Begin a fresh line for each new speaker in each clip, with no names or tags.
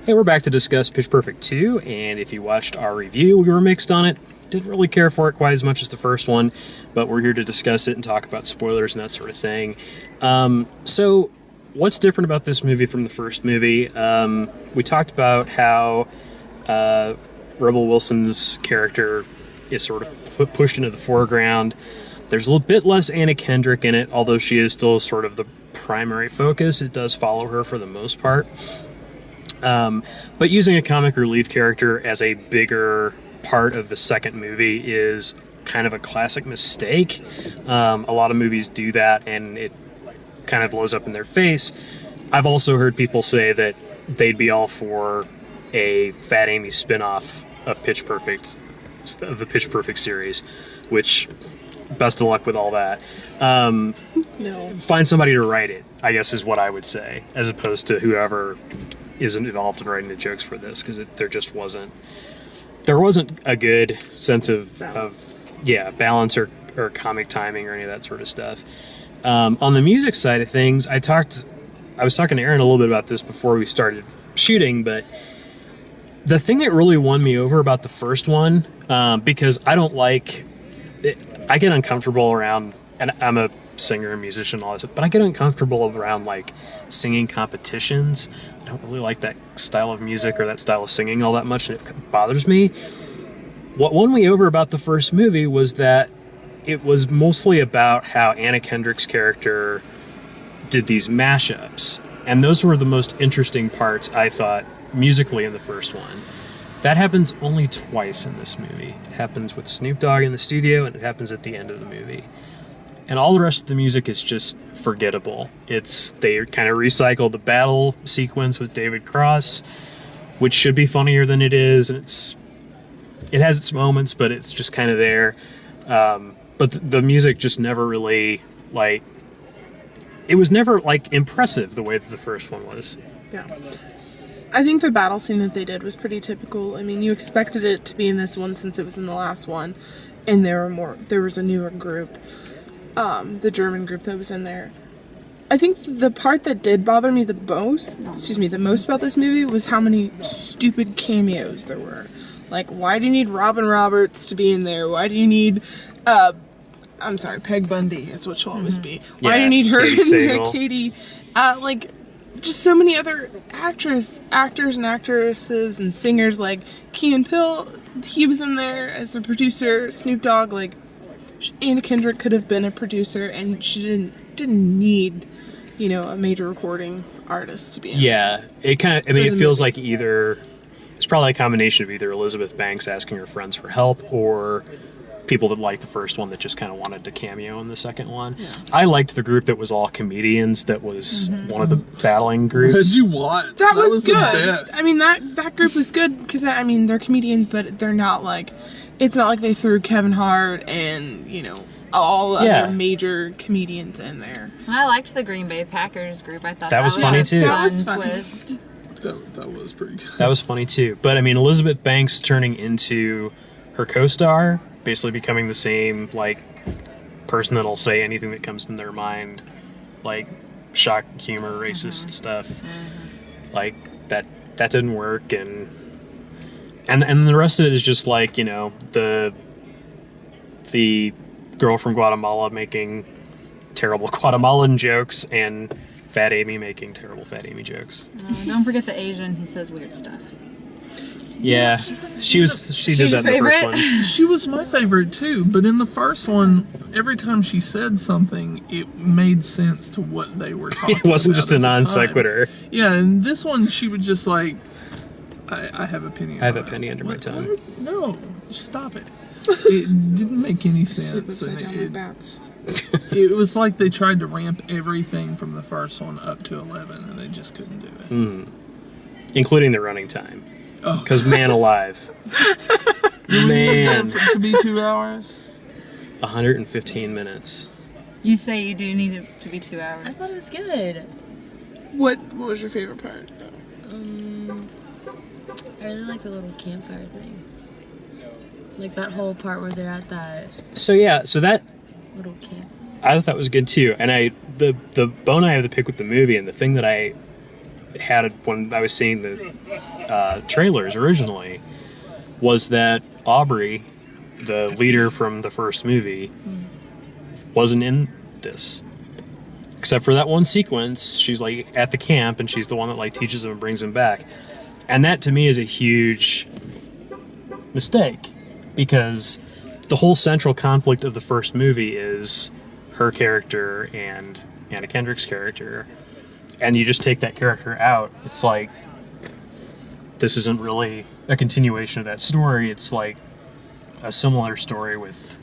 Hey, we're back to discuss Pitch Perfect 2, and if you watched our review, we were mixed on it. Didn't really care for it quite as much as the first one, but we're here to discuss it and talk about spoilers and that sort of thing. So, what's different about this movie from the first movie? We talked about how Rebel Wilson's character is sort of pushed into the foreground. There's a little bit less Anna Kendrick in it, although she is still sort of the primary focus. It does follow her for the most part. But using a comic relief character as a bigger part of the second movie is kind of a classic mistake. A lot of movies do that, and it kind of blows up in their face. I've also heard people say that they'd be all for a Fat Amy spin-off of Pitch Perfect, of the Pitch Perfect series, which, best of luck with all that.
No.
Find somebody to write it, I guess is what I would say, as opposed to whoever isn't involved in writing the jokes for this, because there wasn't a good sense of balance or comic timing or any of that sort of stuff. On the music side of things, I was talking to Aaron a little bit about this before we started shooting, but the thing that really won me over about the first one, because I get uncomfortable around, and I'm a singer and musician and all this, but I get uncomfortable around like singing competitions. I don't really like that style of music or that style of singing all that much, and it bothers me. What won me over about the first movie was that it was mostly about how Anna Kendrick's character did these mashups, and those were the most interesting parts, I thought, musically in the first one. That happens only twice in this movie. It happens with Snoop Dogg in the studio, and it happens at the end of the movie. And all the rest of the music is just forgettable. They kind of recycle the battle sequence with David Cross, which should be funnier than it is, and it has its moments, but it's just kind of there. But the music just never really, it was never, impressive the way that the first one was.
Yeah. I think the battle scene that they did was pretty typical. I mean, you expected it to be in this one since it was in the last one, and there was a newer group. The German group that was in there. I think the part that did bother me the most about this movie was how many stupid cameos there were. Like, why do you need Robin Roberts to be in there? Why do you need, Peg Bundy is what she'll always be. Why do you need her in there? Katie. Just so many other actors and actresses and singers, like Key and Peele, he was in there as the producer, Snoop Dogg, Anna Kendrick could have been a producer, and she didn't need, a major recording artist to be in.
Yeah, it feels like it's probably a combination of either Elizabeth Banks asking her friends for help, or people that liked the first one that just kind of wanted to cameo in the second one. Yeah. I liked the group that was all comedians, that was one of the battling groups.
Did you watch?
That was good.
The best.
I mean, that group was good, because, they're comedians, but they're not it's not like they threw Kevin Hart and, all other major comedians in there.
And I liked the Green Bay Packers group. I thought
that was funny too.
That was funny.
Twist.
That was pretty good.
That was funny too. But Elizabeth Banks turning into her co-star, basically becoming the same person that'll say anything that comes in their mind, shock humor, racist stuff. That didn't work, and the rest of it is just the girl from Guatemala making terrible Guatemalan jokes, and Fat Amy making terrible Fat Amy jokes.
Don't forget the Asian who says weird stuff.
Yeah, she did that in the first one.
She was my favorite too, but in the first one, every time she said something, it made sense to what they were talking about.
It wasn't just a non sequitur.
Yeah, and this one she would just I have a penny.
I have a penny under my tongue.
What? No, stop it. It didn't make any sense. It was like they tried to ramp everything from the first one up to 11, and they just couldn't do it.
Including the running time.
Oh.
Because man alive. Man.
To be 2 hours?
115 minutes.
You say you do need it to be 2 hours.
I thought it was good.
What was your favorite part?
I really like the little campfire thing. That whole part where they're at that
So that
little camp.
I thought that was good too. And the bone I have to pick with the movie, and the thing that I had when I was seeing the trailers originally was that Aubrey, the leader from the first movie, wasn't in this. Except for that one sequence, she's like at the camp and she's the one that like teaches him and brings him back. And that to me is a huge mistake because the whole central conflict of the first movie is her character and Anna Kendrick's character. And you just take that character out, it's like this isn't really a continuation of that story. It's like a similar story with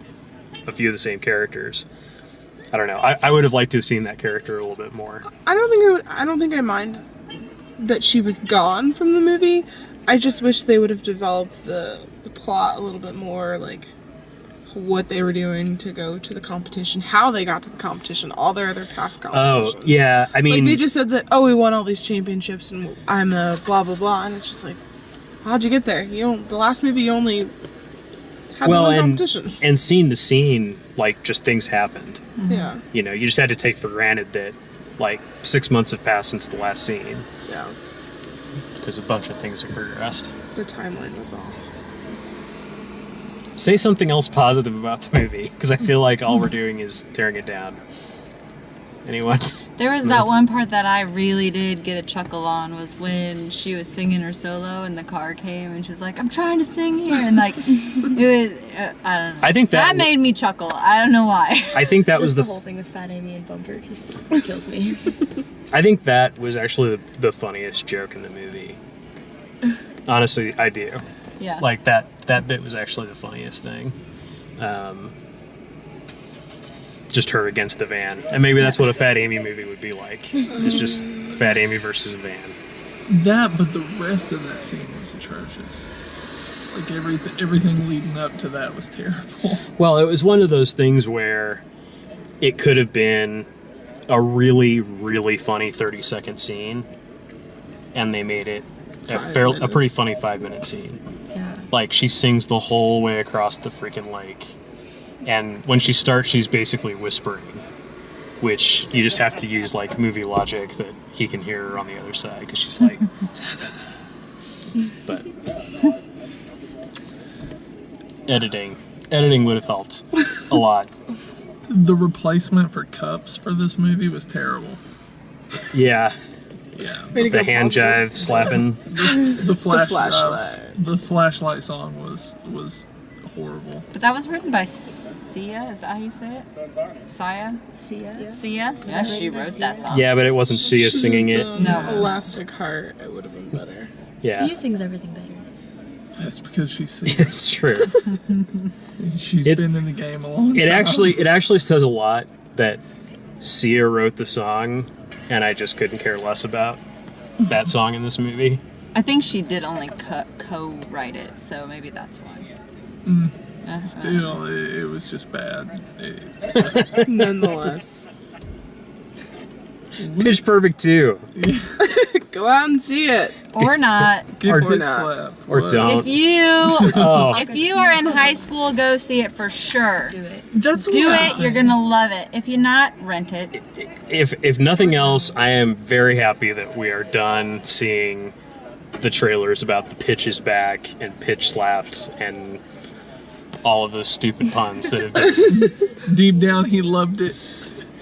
a few of the same characters. I don't know. I would have liked to have seen that character a little bit more.
I don't think I mind that she was gone from the movie. I just wish they would have developed the plot a little bit more, like what they were doing to go to the competition, how they got to the competition, all their other past competitions.
Oh, yeah. I mean,
like they just said that, oh, we won all these championships and I'm a blah blah blah, and it's just like, how'd you get there? The last movie you only had one competition.
And scene to scene, like just things happened.
Yeah.
You know, you just had to take for granted that like 6 months have passed since the last scene.
Yeah.
Because a bunch of things have progressed.
The timeline was off.
Say something else positive about the movie, because I feel like all we're doing is tearing it down. Anyone?
There was that one part that I really did get a chuckle on was when she was singing her solo and the car came and she's like, I'm trying to sing here. And like, it was, I don't know.
I think that
made me chuckle. I don't know why.
I think that was
the whole thing with Fat Amy and Bumper just kills me.
I think that was actually the funniest joke in the movie. Honestly, I do.
Yeah.
Like that bit was actually the funniest thing. Just her against the van. And maybe that's what a Fat Amy movie would be like. It's just Fat Amy versus a van.
That, but the rest of that scene was atrocious. Like everything leading up to that was terrible.
Well, it was one of those things where it could have been a really, really funny 30-second scene, and they made it a pretty funny 5-minute scene.
Yeah.
Like, she sings the whole way across the freaking lake. And when she starts, she's basically whispering, which you just have to use, like, movie logic that he can hear her on the other side, because she's like... But... Editing would have helped a lot.
The replacement for cups for this movie was terrible.
Yeah.
Yeah.
The hand jive slapping.
The
flashlight.
The flashlight song was horrible.
But that was written by Sia. Is that how you say it? Sia? Sia? Yeah, she wrote that song.
Yeah, but it wasn't Sia singing it.
No.
Elastic Heart, it would have been better.
Yeah.
Sia sings everything better.
That's because she's singing.
It's true.
She's been in the game a long time.
It actually says a lot that Sia wrote the song, and I just couldn't care less about that song in this movie.
I think she did only co-write it, so maybe that's why.
Still, it was just bad.
Nonetheless.
Pitch Perfect 2.
Go out and see it.
Or not.
Get
Or
bitch
not.
slapped.
Or
What?
don't.
If you
Oh,
if you are in high school, go see it for sure.
Do it.
That's
Do
what
it. You're gonna love it. If you're not, rent it.
if nothing else, I am very happy that we are done seeing the trailers about the pitch is back and pitch slapped and all of those stupid puns that have been.
Deep down, he loved it.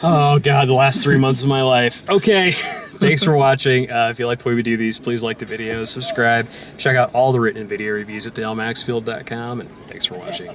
Oh god, the last 3 months of my life. Okay, thanks for watching. If you like the way we do these, please like the videos, subscribe, check out all the written video reviews at dalemaxfield.com, and thanks for watching.